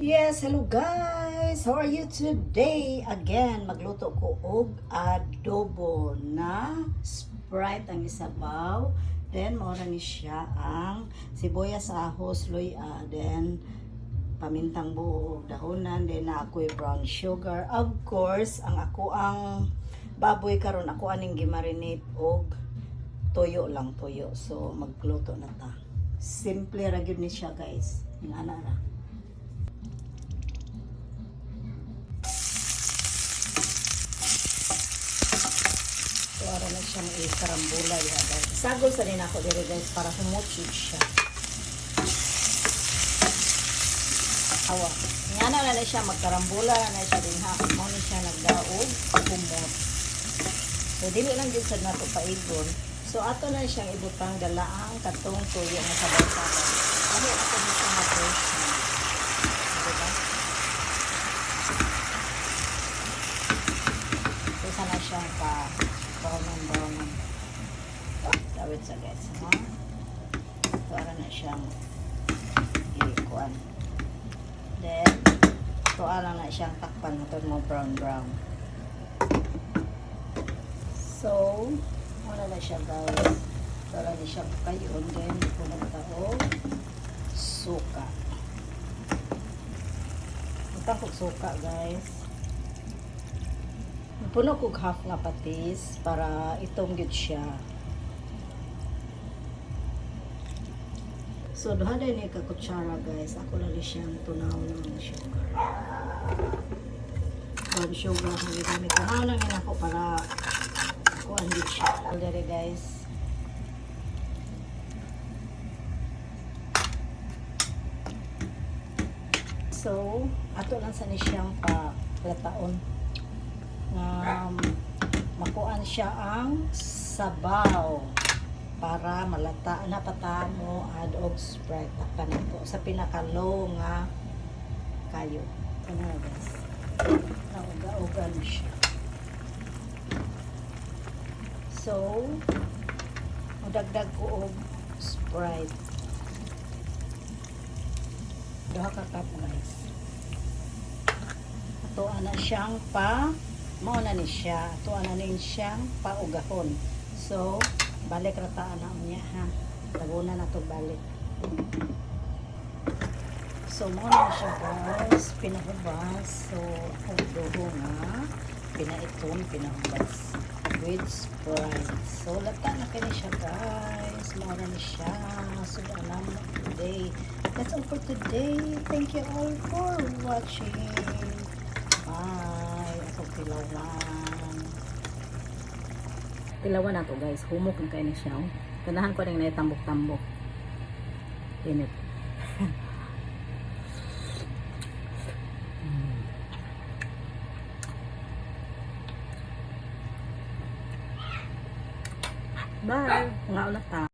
Yes, hello guys! How are you today? Again, magluto ko og adobo na Sprite ang isabaw. Then, maura ni siya ang sibuyas, ahos, luya. Then, pamintang buo, dahonan. Then, na ako'y brown sugar. Of course, ang baboy karon ako aning gimarinate og toyo lang, toyo. So, magluto na ta. Simple ra gyud ni siya guys. Yung ana ra. Para na siyang ikarambulay. Sagol sa rin ako dire guys para humutsid siya. Awa. Nga na siya magkarambula na siya din ha. Mo ni siya nagdaog humot. So dili lang gyud sad nato paigon. So ato na siyang ibutang dalaang katong tuyo nga sabay-sabay. Ano ako ni siya mag-version. Diba? So sana siya pa brown. Tawid sa guys, ha? Para na siyang ikuan. Then, tuala na siyang takpan mo mo brown. So, wala na siya guys. Wala na siya kayon. Then, pumunta ko suka. Punta ko suka guys. Puno kog half nga patis para itong gyud siya. So duha day ni ka kutsara guys. Ako lang siyang tunaw ng sugar. Brown sugar ang ginamit. Tunaw lang yun ako para ako andit siya. Already guys. So ato lang sa ni siyang palataon. Makuan siya ang sabaw para malata na pata mo add og Sprite takpan nito sa pinaka-low nga kayo. Ano na guys? Nauga-uga na siya. So, magdagdag ko og Sprite. Duha ka cup guys. Ito ana siyang mao na ni siya. Ito ana ni siyang paugahon. So, balik rataan na niya ha. Laguna na to balik. So, mao na siya guys. Pinahubas. So, ang duho nga. Pinahubas. With Sprite. So, lata na kini siya guys. Mao na ni siya. So, alam na today. That's all for today. Thank you all for watching. Bye. Pilawan na to guys. Humok na kayo ni siya. Ganahan ko rin na itambok-tambok. Init. Bye. Nga ulit ta.